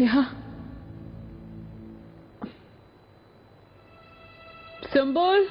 صالحہ، سنبل،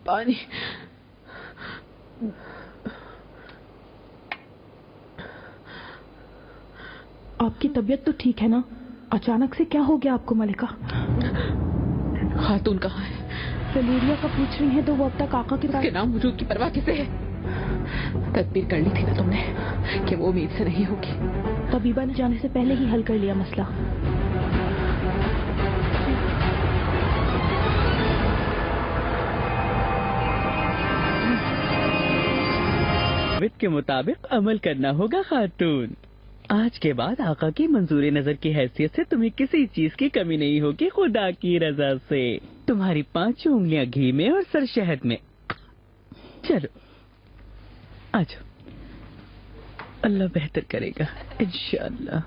پانی. آپ کی طبیعت تو ٹھیک ہے نا؟ اچانک سے کیا ہو گیا آپ کو ملکہ؟ خاتون کہاں ہے؟ سلیریا کا پوچھ رہی ہیں تو وہ اب تک آقا کے پاس. نام وجود کی پرواہ کسے ہے؟ تدبیر کر لی تھی نا تم نے کہ وہ امید سے نہیں ہوگی. طبیبہ نے جانے سے پہلے ہی حل کر لیا مسئلہ. کے مطابق عمل کرنا ہوگا خاتون. آج کے بعد آقا کی منظور نظر کی حیثیت سے تمہیں کسی چیز کی کمی نہیں ہوگی خدا کی رضا سے. تمہاری 5 انگلیاں گھی میں اور سر شہد میں. چلو آجو، اللہ بہتر کرے گا انشاءاللہ.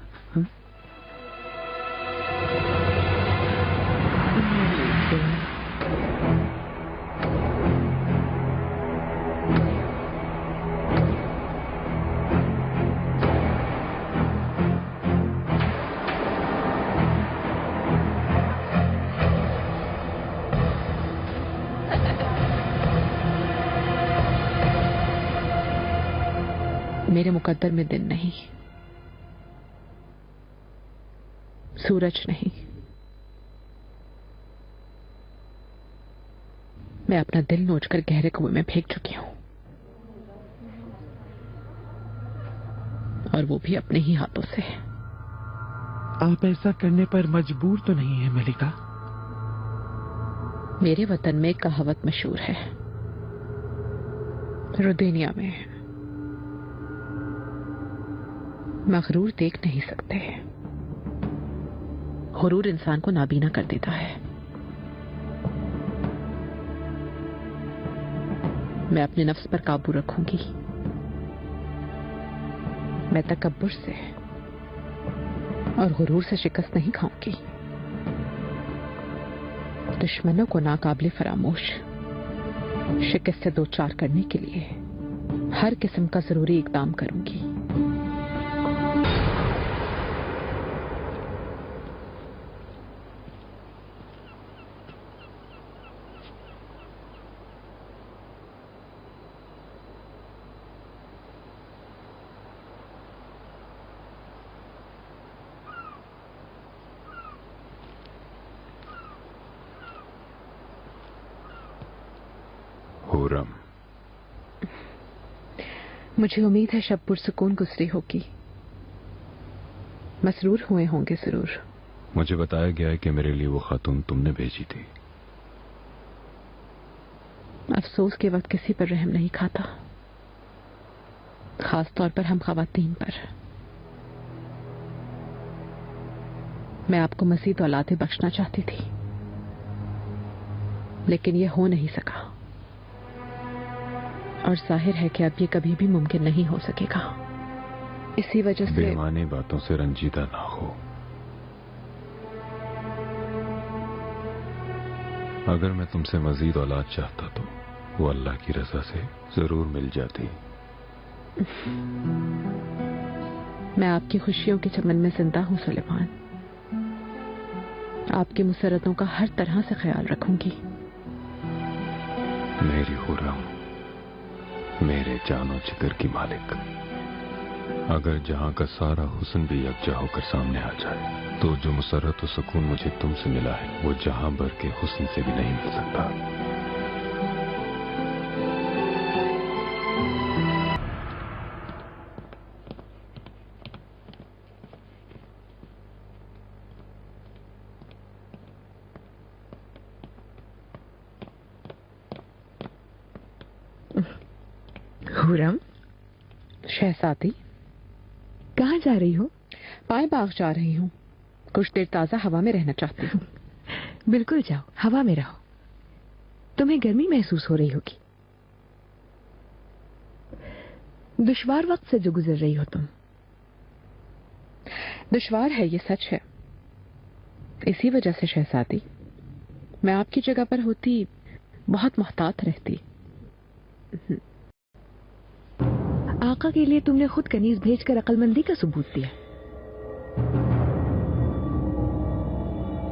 میرے مقدر میں دن نہیں، سورج نہیں، میں اپنا دل نوچ کر گہرے کنویں میں پھینک چکی ہوں، اور وہ بھی اپنے ہی ہاتھوں سے۔ آپ ایسا کرنے پر مجبور تو نہیں ہیں ملکہ؟ میرے وطن میں ایک کہاوت مشہور ہے، ردینیا میں، مغرور دیکھ نہیں سکتے، غرور انسان کو نابینا کر دیتا ہے۔ میں اپنے نفس پر قابو رکھوں گی، میں تکبر سے اور غرور سے شکست نہیں کھاؤں گی، دشمنوں کو ناقابل فراموش شکست سے دوچار کرنے کے لیے ہر قسم کا ضروری اقدام کروں گی۔ خرم، مجھے امید ہے شب پرسکون گزری ہوگی، مسرور ہوئے ہوں گے ضرور۔ مجھے بتایا گیا ہے کہ میرے لیے وہ خاتون تم نے بھیجی تھی۔ افسوس کے وقت کسی پر رحم نہیں کھاتا، خاص طور پر ہم خواتین پر۔ میں آپ کو مزید اولادیں بخشنا چاہتی تھی، لیکن یہ ہو نہیں سکا، اور ظاہر ہے کہ اب یہ کبھی بھی ممکن نہیں ہو سکے گا۔ اسی وجہ سے بے معنی باتوں سے رنجیدہ نہ ہو۔ اگر میں تم سے مزید اولاد چاہتا تو وہ اللہ کی رضا سے ضرور مل جاتی۔ میں آپ کی خوشیوں کے چمن میں زندہ ہوں سلیمان، آپ کی مسرتوں کا ہر طرح سے خیال رکھوں گی۔ میری خرم، میرے جان و جگر کی مالک، اگر جہاں کا سارا حسن بھی یکجا ہو کر سامنے آ جائے تو جو مسرت و سکون مجھے تم سے ملا ہے وہ جہاں بھر کے حسن سے بھی نہیں مل سکتا۔ خرم، شہزادی، کہاں جا رہی ہو؟ پائے باغ جا رہی ہوں، کچھ دیر تازہ ہوا میں رہنا چاہتی ہوں۔ بالکل جاؤ، ہوا میں رہو، تمہیں گرمی محسوس ہو رہی ہوگی، دشوار وقت سے جو گزر رہی ہو تم۔ دشوار ہے، یہ سچ ہے، اسی وجہ سے شہزادی میں آپ کی جگہ پر ہوتی بہت محتاط رہتی۔ آقا کے لیے تم نے خود کنیز بھیج کر عقل مندی کا ثبوت دیا۔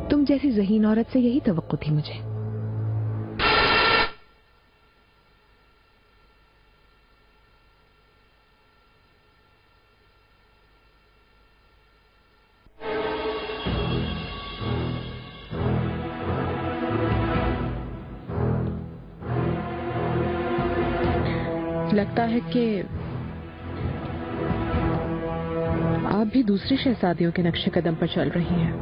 تم جیسی ذہین عورت سے یہی توقع تھی مجھے۔ لگتا ہے کہ آپ بھی دوسری شہزادیوں کے نقش قدم پر چل رہی ہیں،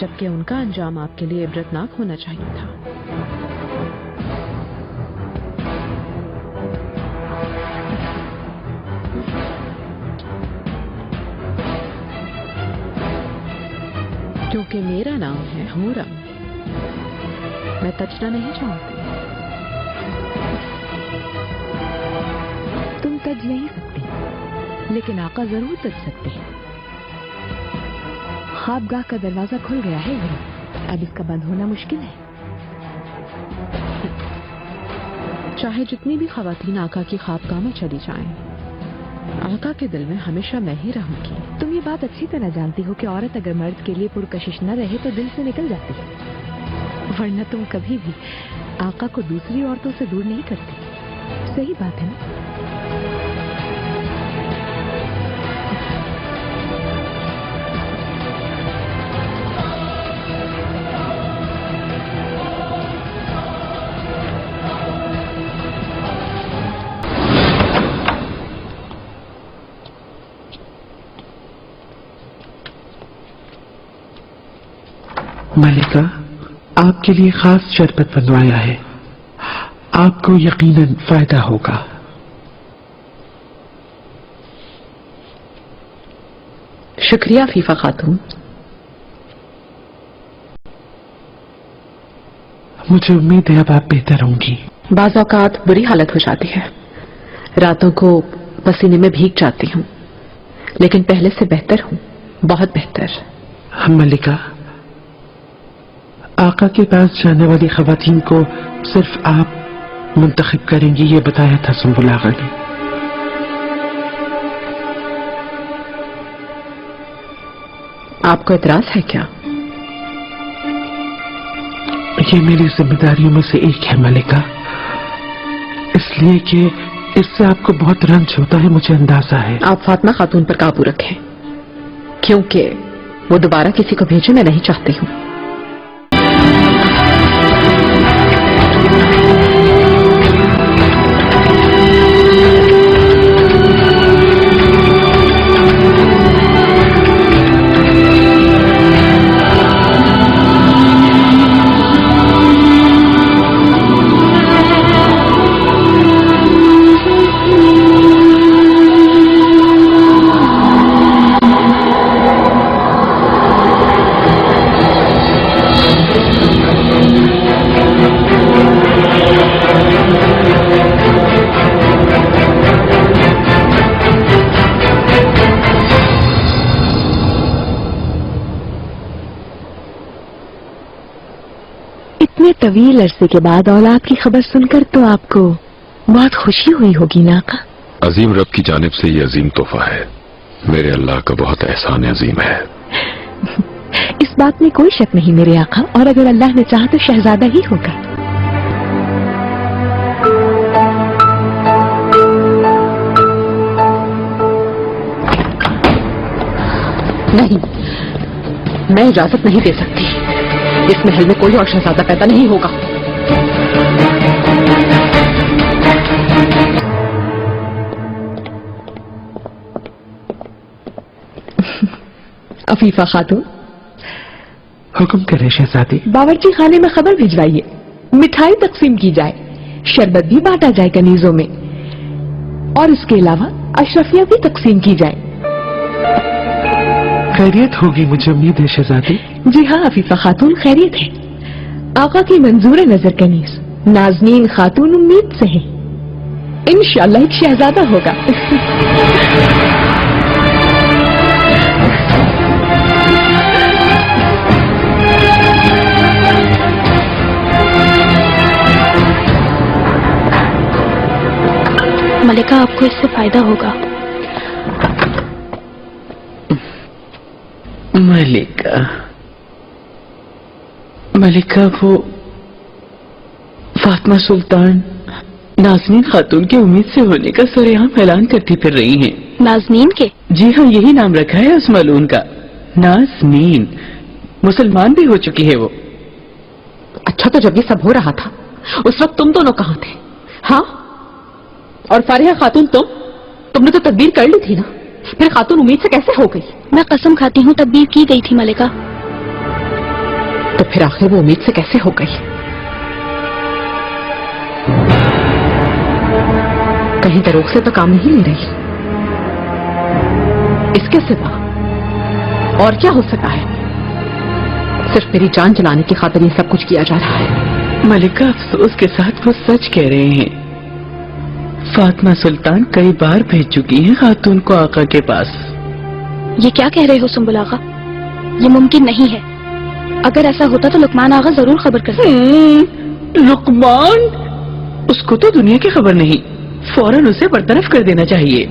جبکہ ان کا انجام آپ کے لیے عبرتناک ہونا چاہیے تھا۔ کیونکہ میرا نام ہے خرم، میں تجنا نہیں چاہتی۔ تم تج نہیں سکتی، لیکن آقا ضرور تج سکتے ہیں۔ خوابگاہ کا دروازہ کھل گیا ہے، اب اس کا بند ہونا مشکل ہے۔ چاہے جتنی بھی خواتین آقا کی خوابگاہ میں چلی جائیں، آقا کے دل میں ہمیشہ میں ہی رہوں گی۔ تم یہ بات اچھی طرح جانتی ہو کہ عورت اگر مرد کے لیے پرکشش نہ رہے تو دل سے نکل جاتی ہے، ورنہ تم کبھی بھی آقا کو دوسری عورتوں سے دور نہیں کرتی۔ صحیح بات ہے نا؟ मलिका, आपके लिए खास शरबत बनवाया है, आपको यकीनन फायदा होगा। शुक्रिया फीफा खातून। मुझे उम्मीद है अब आप बेहतर होंगी। बाज़ औक़ात बुरी हालत हो जाती है, रातों को पसीने में भीग जाती हूँ, लेकिन पहले से बेहतर हूँ, बहुत बेहतर। मलिका, आका के पास जाने वाली खवातीन को सिर्फ आप मुंतखब करेंगी, ये बताया था सुंबुल आगा ने। आपको एतराज है क्या? ये मेरी जिम्मेदारियों में से एक है मलिका, इसलिए कि इससे आपको बहुत रंज होता है, मुझे अंदाजा है। आप फातिमा खातून पर काबू रखें, क्योंकि वो दोबारा किसी को भेजे मैं नहीं चाहती हूँ। इतने तवील अरसे के बाद औलाद की खबर सुनकर तो आपको बहुत खुशी हुई होगी ना आका? अजीम रब की जानिब से ये अजीम तोहफा है, मेरे अल्लाह का बहुत एहसान अजीम है। इस बात में कोई शक नहीं मेरे आका, और अगर अल्लाह ने चाहा तो शहजादा ही होगा। नहीं, मैं इजाजत नहीं दे सकती, इस महल में कोई और शहजादा पैदा नहीं होगा। अफीफा खातून, हुक्म करे शहजादी। बावर्ची खाने में खबर भिजवाइए, मिठाई तकसीम की जाए, शरबत भी बांटा जाए कनीजों में, और इसके अलावा अशरफिया भी तकसीम की जाए। खैरियत होगी मुझे उम्मीद है शहजादी। जी हाँ अफीफा खातून, खैरियत है। आका की मंजूर नजर कनीज नाजनीन खातून उम्मीद से है, इंशाअल्लाह एक शहजादा होगा। मलिका, आपको इससे फायदा होगा। मलिका वो फातिमा सुल्तान नाजनीन खातून की उम्मीद से होने का सरेआम ऐलान करती फिर रही हैं। नाजनीन के? जी हाँ, यही नाम रखा है उस मलून का, नाजनीन। मुसलमान भी हो चुकी है वो। अच्छा, तो जब ये सब हो रहा था उस वक्त तुम दोनों कहाँ थे? हाँ, और फारिहा खातून तुमने तो तदबीर कर ली थी ना, फिर खातून उम्मीद से कैसे हो गई? मैं कसम खाती हूँ तदबीर की गई थी मलिका। तो फिर आखिर वो उम्मीद से कैसे हो गई? कहीं दरोग से तो काम नहीं ले रही? इसके सिवा और क्या हो सका है? सिर्फ मेरी जान चलाने की खातिर ये सब कुछ किया जा रहा है। मलिका, अफसोस के साथ वो सच कह रहे हैं। फातिमा सुल्तान कई बार भेज चुकी हैं खातून को आका के पास। ये क्या कह रहे हो सुंबुल आगा? ये मुमकिन नहीं है। अगर ऐसा होता तो लुकमान आगा जरूर खबर करते। लुकमान? उसको तो दुनिया की खबर नहीं, फौरन उसे बरतरफ कर देना चाहिए।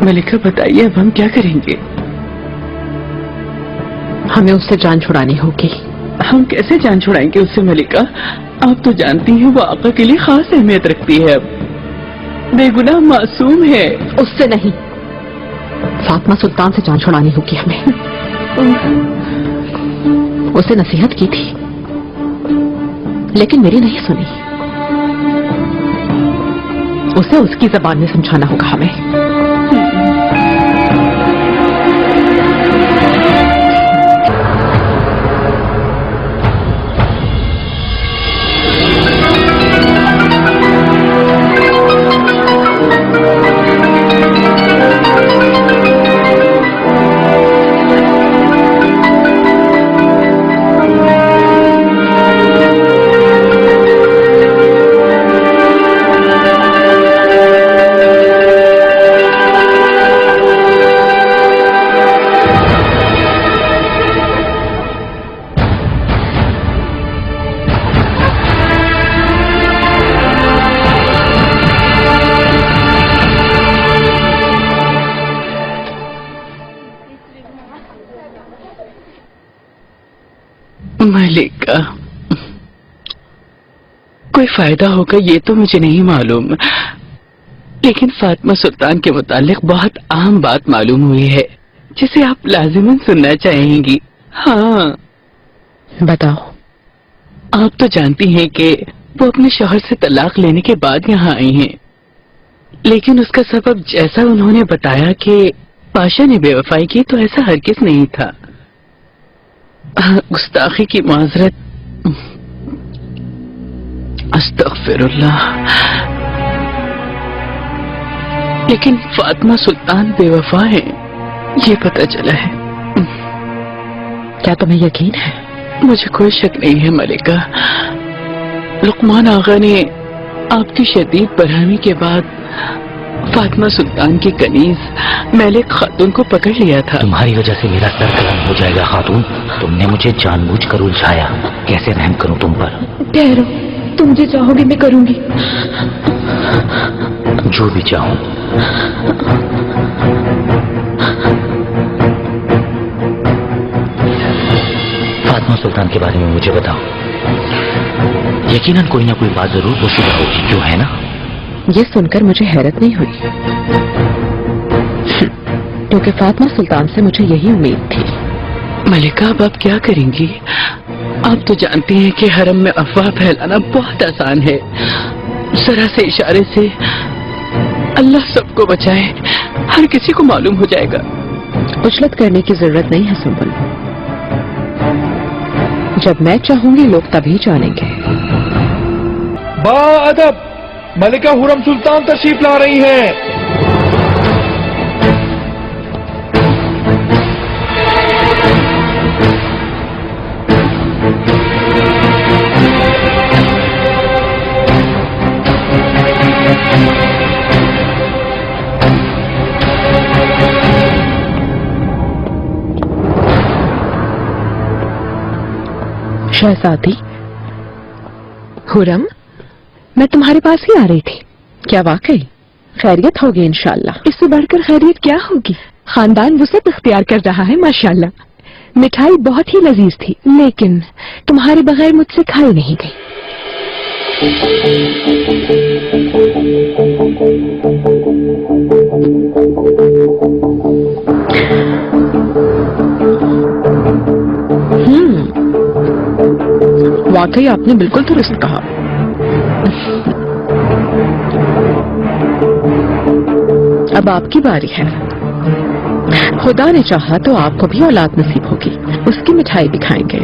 मलिका बताइए, अब हम क्या करेंगे? हमें उससे जान छुड़ानी होगी। हम कैसे जान छुड़ाएंगे उससे मलिका? आप तो जानती हैं वो आका के लिए खास अहमियत रखती है, अब बेगुनाह मासूम है। उससे नहीं, फातिमा सुल्तान से जान छुड़ानी होगी हमें। उसे नसीहत की थी लेकिन मेरी नहीं सुनी। उसे उसकी जबान में समझाना होगा हमें। मलिका, कोई फायदा होगा ये तो मुझे नहीं मालूम, लेकिन फातिमा सुल्तान के मुतालिक बहुत अहम बात मालूम हुई है जिसे आप लाजिमन सुनना चाहेंगी। हाँ, बताओ। आप तो जानती हैं कि वो अपने शौहर से तलाक लेने के बाद यहाँ आई हैं, लेकिन उसका सबब जैसा उन्होंने बताया कि पाशा ने बेवफाई की, तो ऐसा हरगिज नहीं था। गुस्ताखी की माजरत, अस्तगफिरुल्लाह, लेकिन फातिमा सुल्तान बेवफा है, ये पता चला है। क्या तुम्हें यकीन है? मुझे कोई शक नहीं है मलिका। लुकमान आगा ने आपकी शदीद बरहमी के बाद फातिमा सुल्तान की कनीज मलिक खातून को पकड़ लिया था। तुम्हारी वजह से मेरा सर कलम हो जाएगा खातून। तुमने मुझे जानबूझकर उलझाया, कैसे रहम करूं तुम पर। ठहरो, तुम जो चाहोगे मैं करूंगी। जो भी चाहूं। फातिमा सुल्तान के बारे में मुझे बताओ। यकीनन कोई ना कोई बात जरूर पोशीदा होगी, क्यों है ना? ये सुनकर मुझे हैरत नहीं हुई, क्योंकि फातिमा सुल्तान से मुझे यही उम्मीद थी। मलिका, अब आप क्या करेंगी? आप तो जानती हैं कि हरम में अफवाह फैलाना बहुत आसान है। जरा से इशारे से अल्लाह सबको बचाए, हर किसी को मालूम हो जाएगा। उछलत करने की जरूरत नहीं है सुंबुल। जब मैं चाहूंगी लोग तभी जानेंगे। बाअदब, मलिका हुरम सुल्तान तशरीफ ला रही हैं। शहजादी, हुरम, मैं तुम्हारे पास ही आ रही थी। क्या वाकई खैरियत होगी इंशाल्लाह? इससे बढ़कर खैरियत क्या होगी? खानदान वुसअत इख्तियार कर रहा है माशाल्लाह। मिठाई बहुत ही लजीज थी, लेकिन तुम्हारे बगैर मुझसे खाई नहीं गई। वाकई आपने बिल्कुल दुरुस्त कहा। अब आपकी बारी है। खुदा ने चाहा तो आपको भी औलाद नसीब होगी, उसकी मिठाई भी खाएंगे।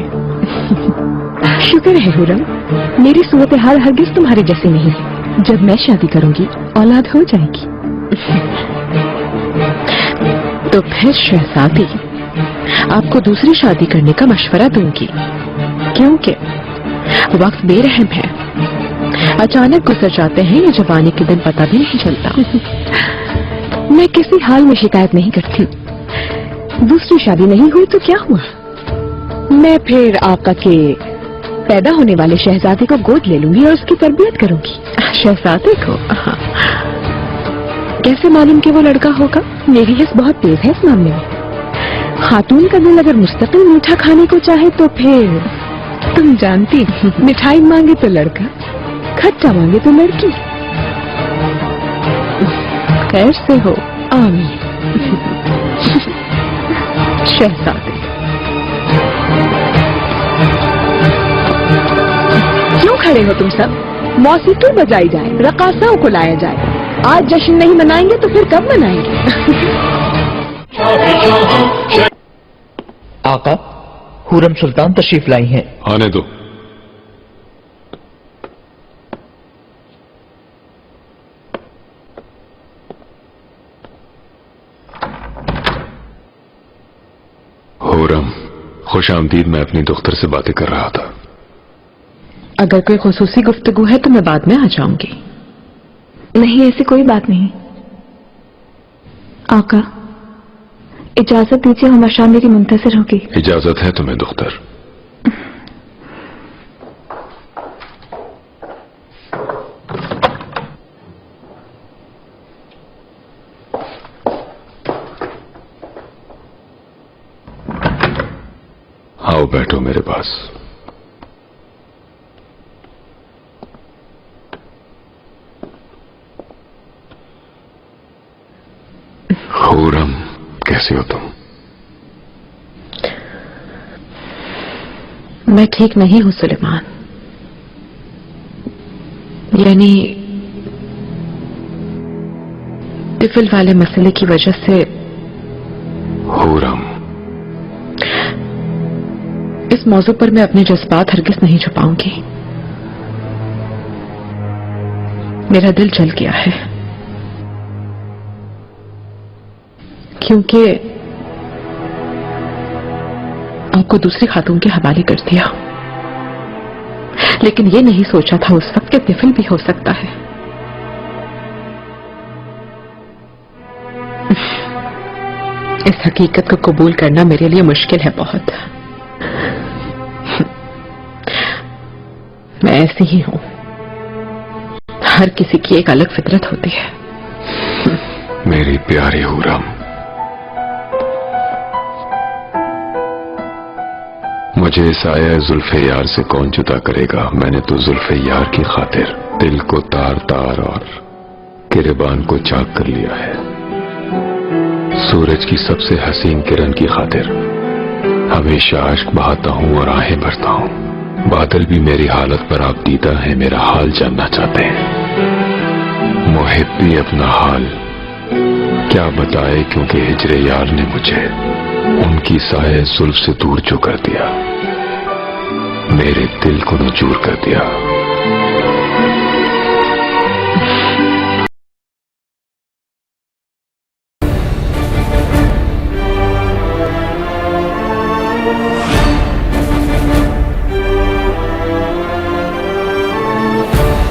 शुक्र है हुरम, मेरी सूरत हाल हरगिज तुम्हारे जैसी नहीं है। जब मैं शादी करूंगी औलाद हो जाएगी। तो फिर शहजादी, आपको दूसरी शादी करने का मशवरा दूंगी, क्योंकि वक्त बेरहम है। अचानक गुजर जाते हैं, ये जवानी के दिन पता भी नहीं चलता। मैं किसी हाल में शिकायत नहीं करती। दूसरी शादी नहीं हुई तो क्या हुआ? मैं फिर आका के पैदा होने वाले शहजादे को गोद ले लूंगी और उसकी तरबियत करूंगी। शहजादे को? कैसे मालूम कि वो लड़का होगा? मेरी हिस बहुत तेज है इस मामले में। खातून का दिल अगर मुस्तकिल मीठा खाने को चाहे तो फिर तुम जानती, मिठाई मांगे तो लड़का, खट्टा मांगे तो लड़की। खैर से हो। आमीन। शहजादे, क्यों खड़े हो तुम सब? मौसीकी बजाई जाए, रकासाओं को लाया जाए। आज जश्न नहीं मनाएंगे तो फिर कब मनाएंगे? आका, हुरम सुल्तान तशरीफ लाई हैं। आने दो। हुरम, खुश आमदीद। मैं अपनी दुख्तर से बातें कर रहा था। अगर कोई खुसूसी गुफ्तगू है तो मैं बाद में आ जाऊंगी। नहीं, ऐसी कोई बात नहीं। आका, इजाजत दीजिए, हमाशा मेरी मुंतजर होगी। इजाजत है तुम्हें दुख्तर। आओ बैठो मेरे पास। خورم، کیسے ہو تم؟ میں ٹھیک نہیں ہوں سلیمان، یعنی طفل والے مسئلے کی وجہ سے۔ خورم، اس موضوع پر میں اپنے جذبات ہرگز نہیں چھپاؤں گی۔ میرا دل جل گیا ہے کیونکہ آپ کو دوسری خاتون کے حوالے کر دیا، لیکن یہ نہیں سوچا تھا اس وقت کہ طفل بھی ہو سکتا ہے۔ اس حقیقت کو قبول کرنا میرے لیے مشکل ہے بہت۔ میں ایسی ہی ہوں، ہر کسی کی ایک الگ فطرت ہوتی ہے۔ میری پیاری خورم، مجھے سایہ زلف یار سے کون جدا کرے گا؟ میں نے تو زلف یار کی خاطر دل کو تار تار اور گریبان کو چاک کر لیا ہے۔ سورج کی سب سے حسین کرن کی خاطر ہمیشہ اشک بہاتا ہوں اور آہیں بھرتا ہوں۔ بادل بھی میری حالت پر آپ دیدہ ہیں، میرا حال جاننا چاہتے ہیں۔ محب بھی اپنا حال کیا بتائے، کیونکہ ہجر یار نے مجھے ان کی سایہ زلف سے دور جو کر دیا، میرے دل کو نچور کر دیا۔